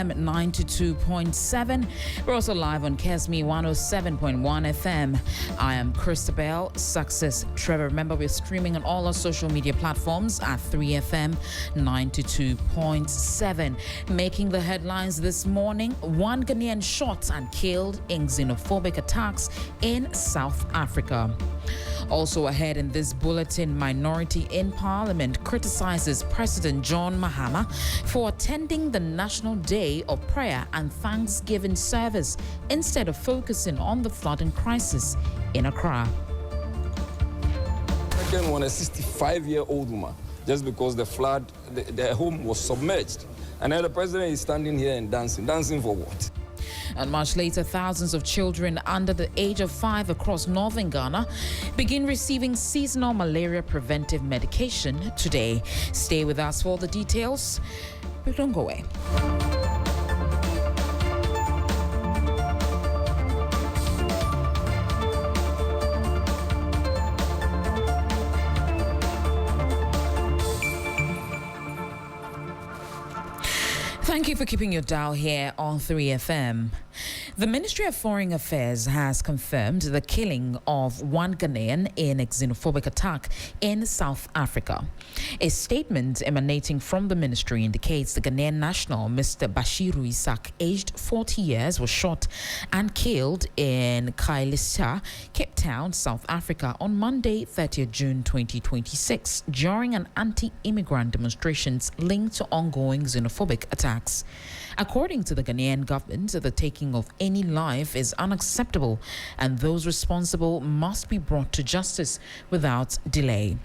3FM 92.7. We're also live on Kesme 107.1 FM. I am Chrystal Trevison. Remember, we're streaming on all our social media platforms at 3FM 92.7. Making the headlines this morning, one Ghanaian shot and killed in xenophobic attacks in South Africa. Also ahead in this bulletin, minority in Parliament criticizes President John Mahama for attending the National Day of Prayer and Thanksgiving service instead of focusing on the flooding crisis in Accra. Second one, a 65-year-old woman, just because the flood, their home was submerged. And then the president is standing here and dancing. Dancing for what? And much later, thousands of children under the age of 5 across northern Ghana begin receiving seasonal malaria preventive medication today. Stay with us for the details, but don't go away. Thank you for keeping your dial here on 3FM. The Ministry of Foreign Affairs has confirmed the killing of one Ghanaian in a xenophobic attack in South Africa. A statement emanating from the ministry indicates the Ghanaian national, Mr. Bashiru Isaac, aged 40 years, was shot and killed in Kailisa, Cape Town, South Africa on Monday, 30th June 2026, during an anti-immigrant demonstrations linked to ongoing xenophobic attacks. According to the Ghanaian government, the taking of any life is unacceptable and those responsible must be brought to justice without delay.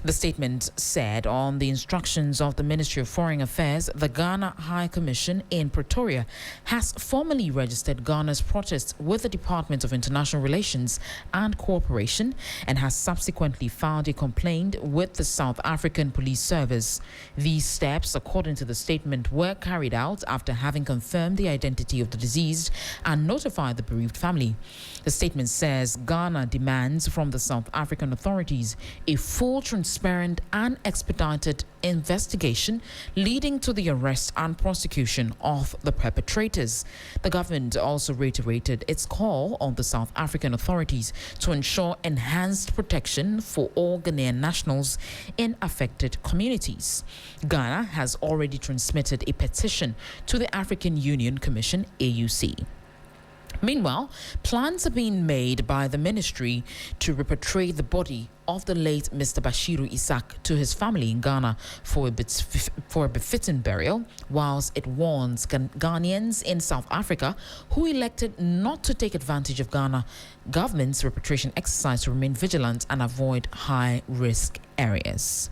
The statement said, on the instructions of the Ministry of Foreign Affairs, the Ghana High Commission in Pretoria has formally registered Ghana's protest with the Department of International Relations and Cooperation and has subsequently filed a complaint with the South African Police Service. These steps, according to the statement, were carried out after having confirmed the identity of the deceased and notified the bereaved family. The statement says Ghana demands from the South African authorities a full, transparent and expedited investigation leading to the arrest and prosecution of the perpetrators. The government also reiterated its call on the South African authorities to ensure enhanced protection for all Ghanaian nationals in affected communities. Ghana has already transmitted a petition to the African Union Commission, AUC. Meanwhile, plans are being made by the ministry to repatriate the body of the late Mr. Bashiru Isaac to his family in Ghana for a befitting burial, whilst it warns Ghanaians in South Africa who elected not to take advantage of Ghana government's repatriation exercise to remain vigilant and avoid high-risk areas.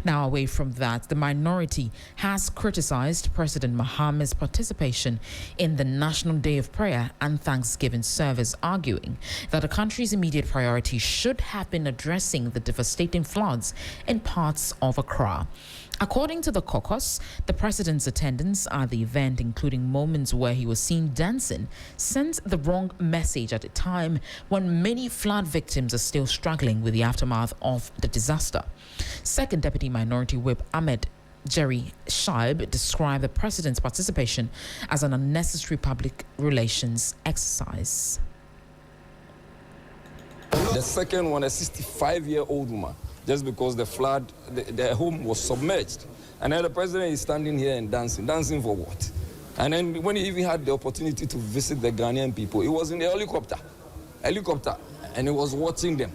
Now, away from that, the minority has criticized President Mahama's participation in the National Day of Prayer and Thanksgiving service, arguing that the country's immediate priority should have been addressing the devastating floods in parts of Accra. According to the caucus, the president's attendance at the event, including moments where he was seen dancing, sent the wrong message at a time when many flood victims are still struggling with the aftermath of the disaster. Second Deputy Minority Whip Ahmed Jerry Shaib described the president's participation as an unnecessary public relations exercise. The second one, a 65-year-old woman, just because the flood, their home was submerged. And then the president is standing here and dancing. Dancing for what? And then when he even had the opportunity to visit the Ghanaian people, he was in a helicopter, and he was watching them.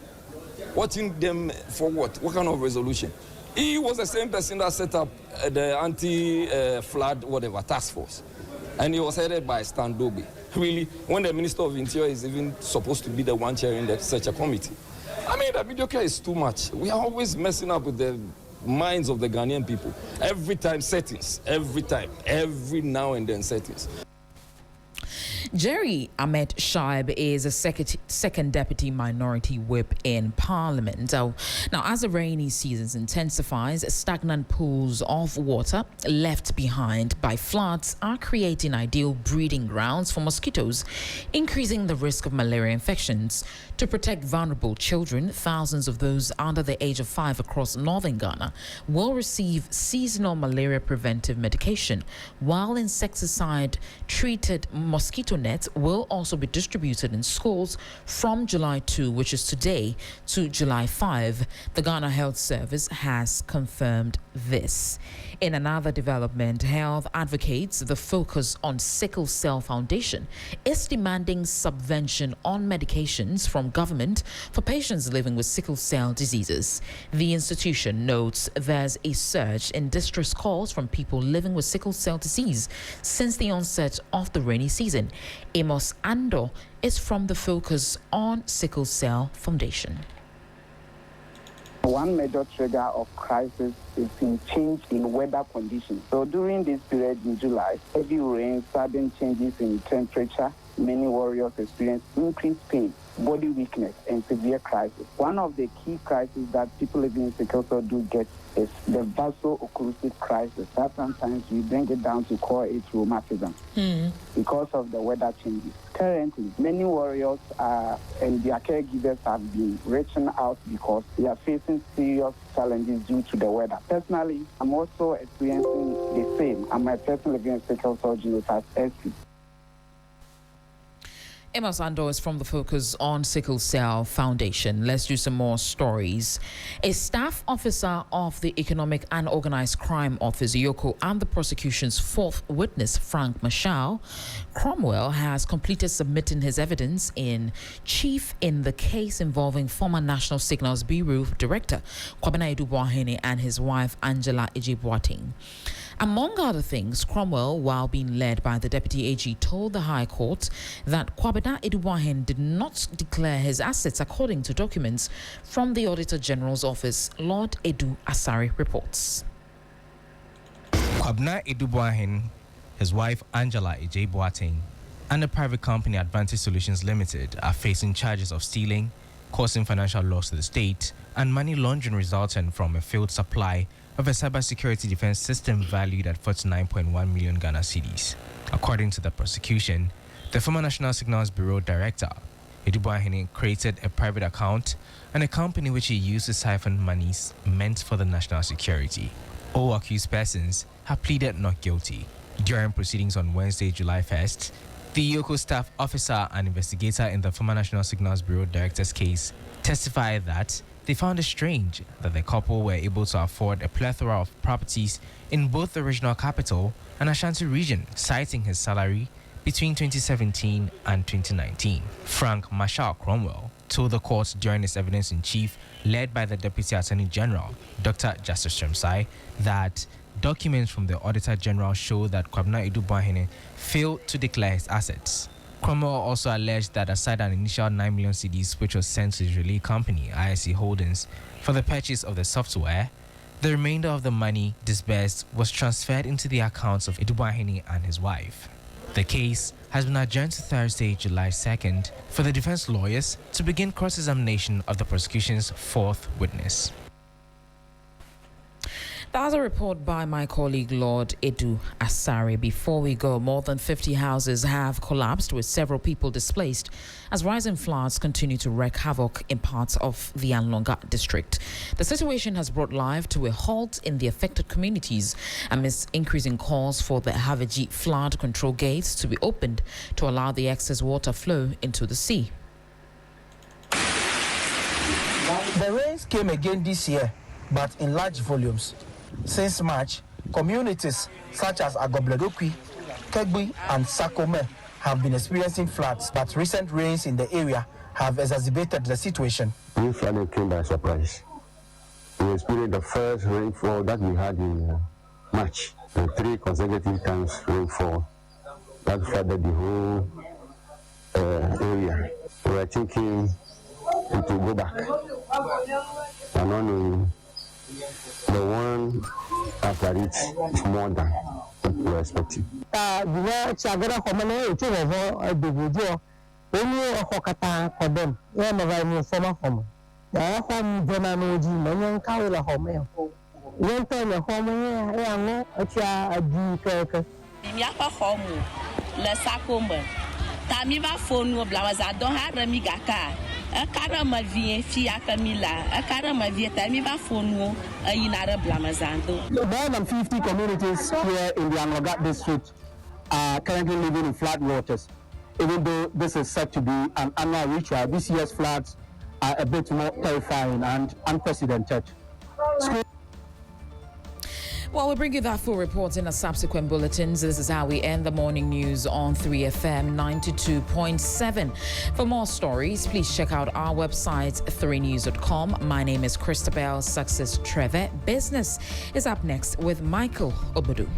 Watching them for what? What kind of resolution? He was the same person that set up the anti-flood, task force. And he was headed by Stan Dobe. Really, when the Minister of Interior is even supposed to be the one chairing such a committee. I mean, the mediocre is too much. We are always messing up with the minds of the Ghanaian people. Every time settings, every now and then settings. Jerry Ahmed Shaib is a second deputy minority whip in Parliament. Now, as the rainy season intensifies, stagnant pools of water left behind by floods are creating ideal breeding grounds for mosquitoes, increasing the risk of malaria infections. To protect vulnerable children, thousands of those under the age of 5 across northern Ghana will receive seasonal malaria preventive medication, while insecticide-treated mosquito nets will also be distributed in schools from July 2, which is today, to July 5. The Ghana Health Service has confirmed this. In another development, health advocates, the Focus on Sickle Cell Foundation, is demanding subvention on medications from government for patients living with sickle cell diseases. The institution notes there's a surge in distress calls from people living with sickle cell disease since the onset of the rainy season. Amos Ando is from the Focus on Sickle Cell Foundation. One major trigger of crisis is in change in weather conditions. So during this period in July, heavy rain, sudden changes in temperature, many warriors experience increased pain, body weakness, and severe crisis. One of the key crises that people living in sickle cell do get is the vaso-occlusive crisis. That sometimes we bring it down to call it rheumatism because of the weather changes. Currently, many warriors and their caregivers have been reaching out because they are facing serious challenges due to the weather. Personally, I'm also experiencing the same. I'm a person living in sickle cell genotype SP. Emma Sando is from the Focus on Sickle Cell Foundation. Let's do some more stories. A staff officer of the Economic and Organized Crime Office, YOCO, and the prosecution's fourth witness, Frank Marshall Cromwell, has completed submitting his evidence in chief in the case involving former National Signals Bureau Director Kwabena Idubuahene and his wife Angela Ejeboating. Among other things, Cromwell, while being led by the Deputy AG, told the High Court that Kwabena Idubuahene did not declare his assets according to documents from the Auditor General's Office. Lord Edu Asari reports. Kwabena Idubuahene, his wife Angela Ejeboating, and the private company Advantage Solutions Limited are facing charges of stealing, causing financial loss to the state, and money laundering resulting from a failed supply of a cybersecurity defense system valued at 49.1 million Ghana cedis. According to the prosecution, the former National Signals Bureau Director, Idubuahene, created a private account and a company which he used to siphon monies meant for the national security. All accused persons have pleaded not guilty. During proceedings on Wednesday, July 1st, the YOCO staff officer and investigator in the former National Signals Bureau Director's case testified that they found it strange that the couple were able to afford a plethora of properties in both the regional capital and Ashanti region, citing his salary between 2017 and 2019. Frank Marshall Cromwell told the court during his evidence in chief, led by the Deputy Attorney General, Dr. Justice Tremsai, that documents from the Auditor General show that Kwabena Idubuahene failed to declare his assets. Cromwell also alleged that aside an initial 9 million cedis which was sent to his relay company, ISC Holdings, for the purchase of the software, the remainder of the money disbursed was transferred into the accounts of Idubuahene and his wife. The case has been adjourned to Thursday, July 2nd, for the defense lawyers to begin cross-examination of the prosecution's fourth witness. That's a report by my colleague Lord Edu Asari. Before we go, more than 50 houses have collapsed with several people displaced as rising floods continue to wreak havoc in parts of the Anlonga district. The situation has brought life to a halt in the affected communities amidst increasing calls for the Haveji flood control gates to be opened to allow the excess water flow into the sea. The rains came again this year, but in large volumes. Since March, communities such as Agobledokwi, Kegbi, and Sakome have been experiencing floods, but recent rains in the area have exacerbated the situation. This flooding came by surprise. We experienced the first rainfall that we had in March, and 3 consecutive times rainfall that flooded the whole area. We were thinking it will go back. And only the one after it is more than. we are expecting. More than 50 communities here in the Anlogat district are currently living in flood waters. Even though this is said to be an annual ritual, this year's floods are a bit more terrifying and unprecedented. Well, we'll bring you that full report in a subsequent bulletins. This is how we end the morning news on 3FM 92.7. For more stories, please check out our website, 3news.com. My name is Chrystal Trevison. Business is up next with Michael Obodu.